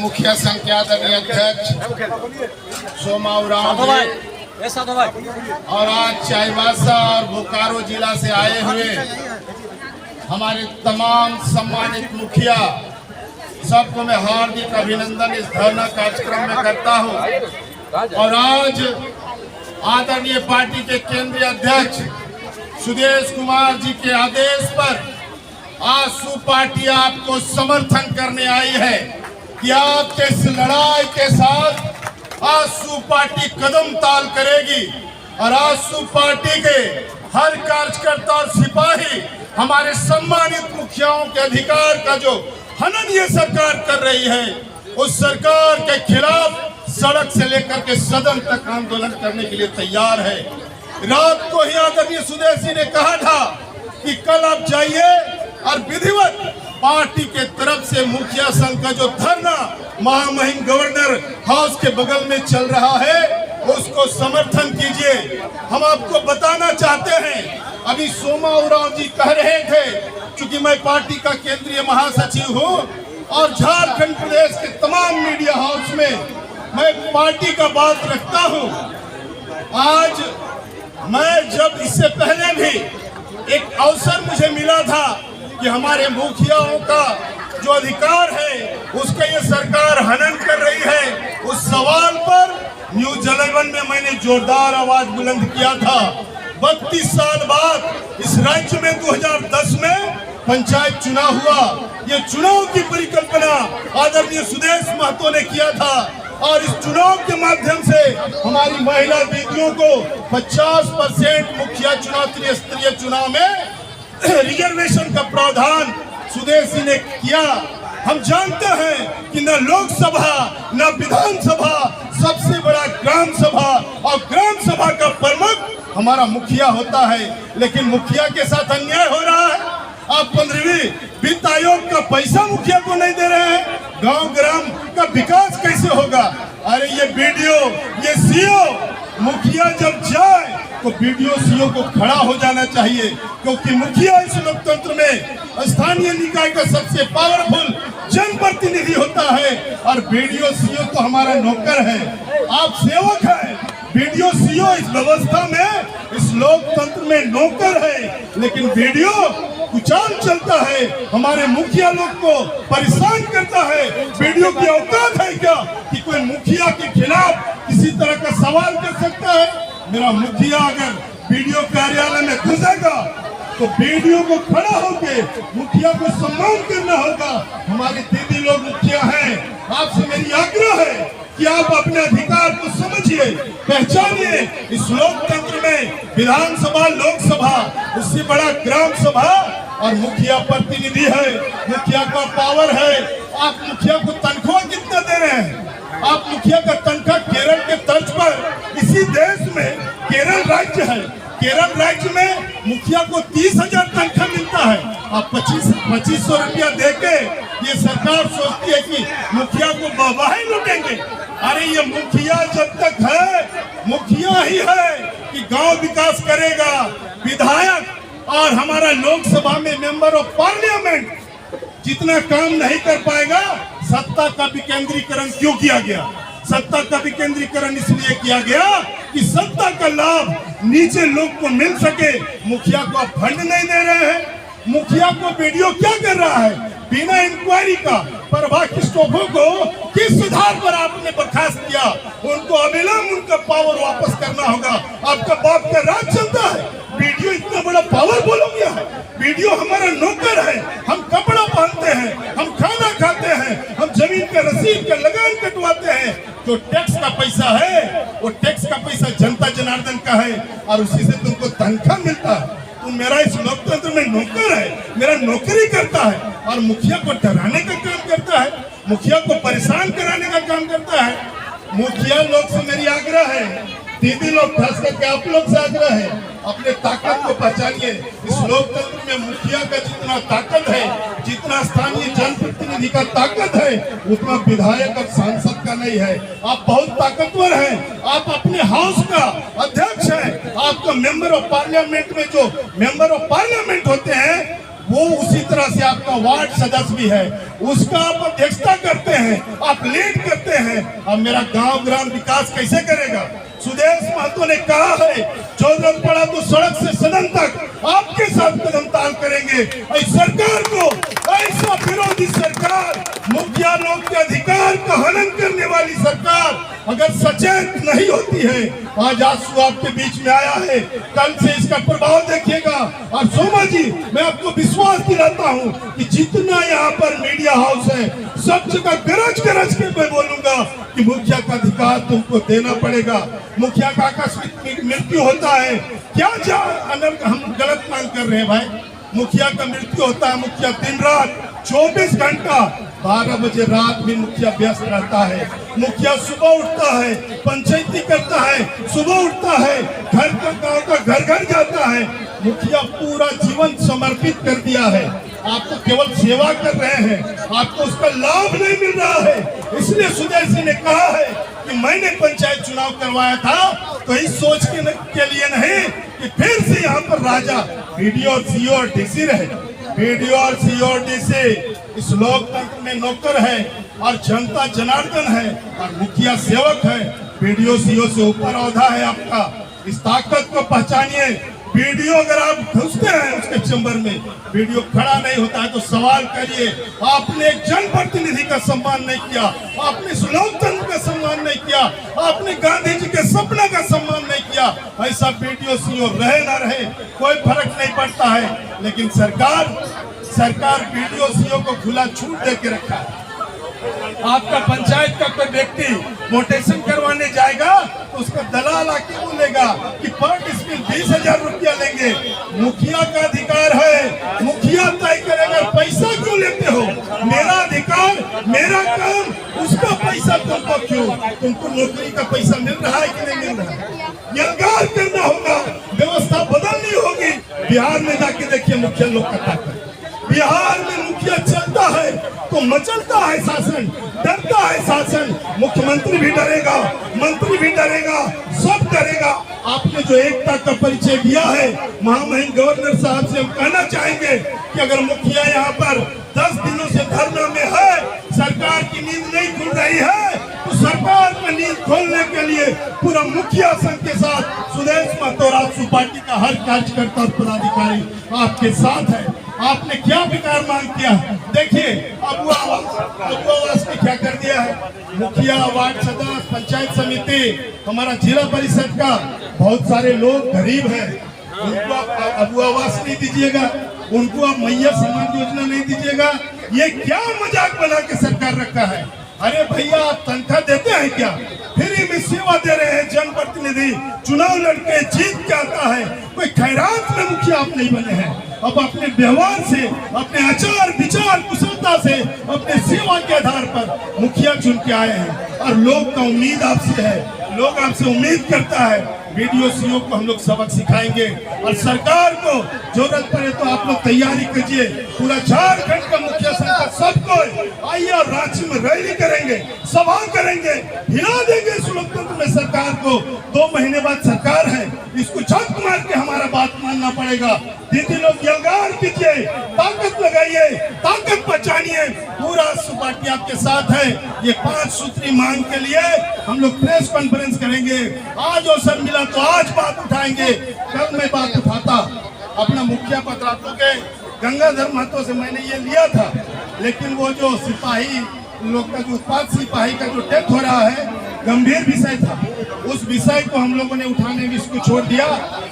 मुखिया संघ के आदरणीय अध्यक्ष सोमा उरांव और आज चाईबासा और बोकारो जिला से आए हुए हमारे तमाम सम्मानित मुखिया, सबको मैं हार्दिक अभिनंदन इस धरना कार्यक्रम में करता हूं। और आज आदरणीय पार्टी के केंद्रीय अध्यक्ष सुदेश कुमार जी के आदेश पर आज सू पार्टी आपको समर्थन करने आई है कि आपके इस लड़ाई के साथ आज सू पार्टी कदम ताल करेगी। और आज सू पार्टी के हर कार्यकर्ता और सिपाही हमारे सम्मानित मुखियाओं के अधिकार का जो हनन ये सरकार कर रही है, उस सरकार के खिलाफ सड़क से लेकर के सदन तक आंदोलन करने के लिए तैयार है। रात को ही आदरणीय सुदेश जी ने कहा था कि कल आप जाइए और विधिवत पार्टी के तरफ से मुखिया संघ का जो धरना महामहिम गवर्नर हाउस के बगल में चल रहा है उसको समर्थन कीजिए। हम आपको बताना चाहते हैं, अभी सोमा उरांव जी कह रहे थे, चूंकि मैं पार्टी का केंद्रीय महासचिव हूं और झारखंड प्रदेश के तमाम मीडिया हाउस में मैं पार्टी का बात रखता हूं। आज मैं जब इससे पहले भी एक अवसर मुझे मिला था कि हमारे मुखियाओं का जो अधिकार है उसका ये सरकार हनन कर रही है, उस सवाल पर न्यूज जलवन में मैंने जोरदार आवाज बुलंद किया था। 32 साल बाद इस राज्य में 2010 में पंचायत चुनाव हुआ। ये चुनाव की परिकल्पना आदरणीय सुदेश महतो ने किया था और इस चुनाव के माध्यम से हमारी महिला दीदियों को 50% मुखिया चुनाव त्रिस्तरीय चुनाव में रिजर्वेशन का प्रावधान सुदेश जी ने किया। हम जानते हैं कि न लोकसभा न विधानसभा, सबसे बड़ा ग्राम सभा और ग्राम सभा का प्रमुख हमारा मुखिया होता है, लेकिन मुखिया के साथ अन्याय हो रहा है। आप 15वीं वित्त आयोग का पैसा मुखिया को नहीं दे रहे हैं। गांव ग्राम का विकास कैसे होगा? अरे ये बीडीओ, ये सीओ, मुखिया जब जाए तो बीडीओ सीओ को खड़ा हो जाना चाहिए, क्योंकि मुखिया इस लोकतंत्र में स्थानीय निकाय का सबसे पावरफुल जनप्रतिनिधि होता है और बीडीओ सीओ तो हमारा नौकर है। आप सेवक हैं, बीडीओ सीओ इस व्यवस्था में, इस लोकतंत्र में नौकर है, लेकिन बीडीओ कुचाल चलता है, हमारे मुखिया लोग को परेशान करता है। बीडीओ की औकात है क्या कि कोई मुखिया के खिलाफ किसी तरह का सवाल कर सकता है? मेरा मुखिया अगर बीडीओ कार्यालय में घुसेगा तो बीडीओ को खड़ा होके मुखिया को सम्मान करना होगा। हमारे दीदी लोग मुखिया हैं, आपसे मेरी आग्रह है कि आप अपने अधिकार को समझिए, पहचानिए। इस लोकतंत्र में विधानसभा, लोकसभा, उससे बड़ा ग्राम सभा और मुखिया प्रतिनिधि है, मुखिया का पावर है। आप मुखिया को तनख्वाह कितना दे रहे हैं? आप मुखिया का तनख्वाह केरल के तर्ज पर, इसी देश में केरल राज्य है, केरल राज्य में मुखिया को 30,000 तनख्वाह मिलता है। आप 2500 रुपया देके ये सरकार सोचती है कि मुखिया को वाहवाही लुटेंगे। अरे ये मुखिया जब तक है, मुखिया ही है कि गांव विकास करेगा। विधायक और हमारा लोकसभा में मेंबर ऑफ पार्लियामेंट जितना काम नहीं कर पाएगा। सत्ता का विकेंद्रीकरण क्यों किया गया? सत्ता का विकेंद्रीकरण इसलिए किया गया कि सत्ता का लाभ नीचे लोग को मिल सके। मुखिया को आप फंड नहीं दे रहे हैं। मुखिया को वीडियो क्या कर रहा है? बिना इंक्वायरी का प्रभा किस्टोफो को किस सुधार पर आपने बर्खास्त किया? उनको अविलंब उनका पावर वापस करना होगा। आपका बाप का राज चलता है, वीडियो इतना बड़ा पावरफुल हो गया है। वीडियो हमारा नौकर है, हम कपड़ा पहनते हैं, हम खाना खाते हैं, हम जमीन का रसीद का लगान कटवाते हैं। जो टैक्स का पैसा है वो टैक्स का पैसा जनता जनार्दन का है और उसी से तुमको तनख्वाह मिलता है। तुम मेरा इस लोकतंत्र में नौकर है, मेरा नौकरी करता है और मुखिया को डराने का काम करता है, मुखिया को परेशान कराने का काम करता है। मुखिया लोग से मेरी आग्रह है, दीदी लोग, खास करके आप लोग से आग्रह है, अपने ताकत को पहचानिए। इस लोकतंत्र में मुखिया का जितना ताकत है, जितना स्थानीय जनप्रतिनिधि का ताकत है, उतना विधायक और सांसद का नहीं है। आप बहुत ताकतवर हैं, आप अपने हाउस का अध्यक्ष हैं, आपका मेंबर ऑफ पार्लियामेंट में जो मेंबर ऑफ पार्लियामेंट होते हैं वो उसी तरह से आपका वार्ड सदस्य भी है, उसका आप अध्यक्षता करते हैं, आप लीड करते हैं। अब मेरा गांव ग्राम विकास कैसे करेगा? सुदेश महतो ने कहा है, जो जरूरत पड़ा तो सड़क से सदन तक आपके साथ कदम ताल करेंगे। इस सरकार को, ऐसा विरोधी सरकार, मुखिया लोग के अधिकार का हनन करने वाली सरकार अगर सचेत नहीं होती है, आज आंसू आपके बीच में आया है, कल से इसका प्रभाव देखिएगा। और सोमा जी, मैं आपको विश्वास दिलाता हूं कि जितना यहाँ पर मीडिया हाउस है, सब जगह गरज गरज के मैं बोलूंगा कि मुखिया का अधिकार तुमको देना पड़ेगा। मुखिया का आकस्मिक मृत्यु होता है, क्या हम गलत मांग कर रहे हैं भाई? मुखिया का मृत्यु होता है, मुखिया दिन रात 24 घंटा 12 बजे रात भी मुखिया व्यस्त रहता है। मुखिया सुबह उठता है, पंचायती करता है, सुबह उठता है, घर का गांव का घर घर जाता है। मुखिया पूरा जीवन समर्पित कर दिया है। आप तो केवल सेवा कर रहे हैं, आपको उसका लाभ नहीं मिल रहा है। इसलिए सुदेश जी ने कहा है कि मैंने पंचायत चुनाव करवाया था तो इस सोच के लिए नहीं कि फिर से यहाँ पर राजा बीडीओ और सीओ और डीसी रहे। बीडीओ और सीओ और डीसी इस लोकतंत्र में नौकर है और जनता जनार्दन है और मुखिया सेवक है। बीडीओ सीओ से ऊपर औहदा है आपका। इस ताकत को पहचानिए। वीडियो अगर आप घुसते हैं उसके चैम्बर में, वीडियो खड़ा नहीं होता है तो सवाल करिए, आपने एक जनप्रतिनिधि का सम्मान नहीं किया, आपने इस लोकतंत्र का सम्मान नहीं किया, आपने गांधी जी के सपना का सम्मान नहीं किया। ऐसा वीडियो सीओ रहे ना रहे कोई फर्क नहीं पड़ता है, लेकिन सरकार वीडियो सीओ को खुला छूट दे के रखा है। आपका पंचायत का कोई व्यक्ति मोटेशन करवाने जाएगा तो उसका दलाल आके बोलेगा कि पर डिस्मिल 20,000 रुपया लेंगे। मुखिया का अधिकार है, मुखिया तय करेगा। पैसा क्यों लेते हो? मेरा अधिकार, मेरा काम, उसका पैसा तुमको क्यों? तुमको नौकरी का पैसा मिल रहा है कि नहीं मिल रहा है? इंकार करना होगा, व्यवस्था बदलनी होगी। बिहार में जाके देखिए मुखिया लोग का ताकत। बिहार में मुखिया चलता है तो मचलता है शासन, डरता है शासन। मुख्यमंत्री भी डरेगा, मंत्री भी डरेगा, सब डरेगा। आपने जो एकता का परिचय दिया है, महामहिम गवर्नर साहब से हम कहना चाहेंगे कि अगर मुखिया यहाँ पर 10 दिनों से धरना में है, सरकार की नींद नहीं खुल रही है, तो सरकार में नींद खोलने के लिए पूरा मुखिया संघ के साथ सुदेश महतो राजसू पार्टी का हर कार्यकर्ता और पदाधिकारी आपके साथ है। आपने क्या विकार मांग किया? देखिए अबुआ आवास ने क्या कर दिया है। मुखिया, वार्ड सदस्य, पंचायत समिति, हमारा जिला परिषद का बहुत सारे लोग गरीब हैं, उनको आप अबुआ आवास नहीं दीजिएगा, उनको आप मैया सम्मान योजना नहीं दीजिएगा। ये क्या मजाक बना के सरकार रखा है? अरे भैया, आप तनख्वाह देते हैं क्या? फ्री में सेवा दे रहे हैं जनप्रतिनिधि, चुनाव लड़के जीत के आता है। कोई खैरात में मुखिया आप नहीं बने हैं। अब अपने व्यवहार से, अपने आचार विचार कुशलता से, अपने सेवा के आधार पर मुखिया चुन के आए हैं और लोग का उम्मीद आपसे है, लोग आपसे उम्मीद करता है। वीडियो सीओ को हम लोग सबक सिखाएंगे और सरकार को जरूरत पड़े तो आप लोग तैयारी कीजिए। पूरा झारखंड का मुखिया संघ का सबको आइए और रांची में रैली करेंगे, सभा करेंगे, हिला देंगे इस लोकतंत्र में सरकार को। 2 महीने बाद सरकार है, इसको झक मार के हमारा बात मानना पड़ेगा। दीदी लोग यलगार कीजिए, ताकत लगाइए, ताकत पहचानिए। पूरा पार्टी आपके साथ है। ये 5 सूत्री मांग के लिए हम लोग प्रेस कॉन्फ्रेंस करेंगे। आज अवसर मिला तो आज बात उठाएंगे, कल मैं बात उठाता। अपना मुखिया पद रातों के गंगाधर महतो से मैंने ये लिया था, लेकिन वो जो सिपाही लोग का जो उत्पाद सिपाही का जो डेथ हो रहा है, गंभीर विषय था, उस विषय को हम लोगों ने उठाने में इसको छोड़ दिया।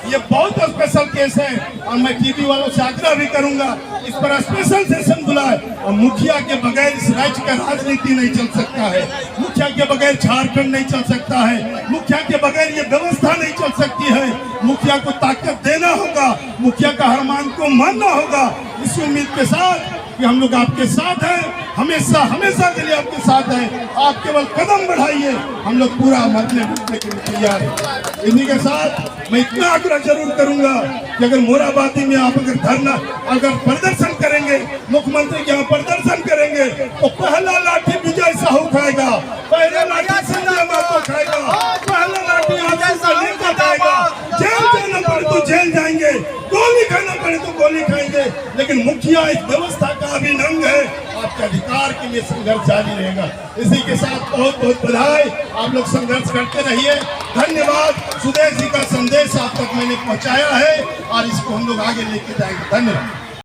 ये बहुत स्पेशल केस है और मैं टीवी वालों से आग्रह भी करूंगा इस पर स्पेशल सेशन बुलाए। और मुखिया के बगैर इस राज्य का राजनीति नहीं चल सकता है, मुखिया के बगैर झारखंड नहीं चल सकता है, मुखिया के बगैर ये व्यवस्था नहीं चल सकती है। मुखिया को ताकत देना होगा, मुखिया का हर मांग को मानना होगा। इस उम्मीद के साथ कि हम लोग आपके साथ हैं, हमेशा हमेशा के लिए आपके साथ हैं। आप केवल कदम बढ़ाइए, हम लोग पूरा मरने के लिए तैयार हैं। इन्हीं के साथ मैं इतना आग्रह जरूर करूंगा कि अगर मोराबादी में आप अगर प्रदर्शन करेंगे, मुख्यमंत्री के यहाँ प्रदर्शन करेंगे, तो पहला लाठी विजय साहू खाएगा, पहला लाठी संजय महतो खाएगा, पहला लाठी लेकर जाएगा। जेल जाना पड़े तो जेल जाएंगे, गोली खाना पड़े तो गोली खाएंगे, लेकिन मुखिया दुनिया इस व्यवस्था का अभिन्न अंग है। आपके अधिकार के लिए संघर्ष जारी रहेगा। इसी के साथ बहुत बहुत बधाई। आप लोग संघर्ष करते रहिए। धन्यवाद। सुदेश जी का संदेश आप तक मैंने पहुंचाया है और इसको हम लोग आगे लेके जाएंगे। धन्यवाद।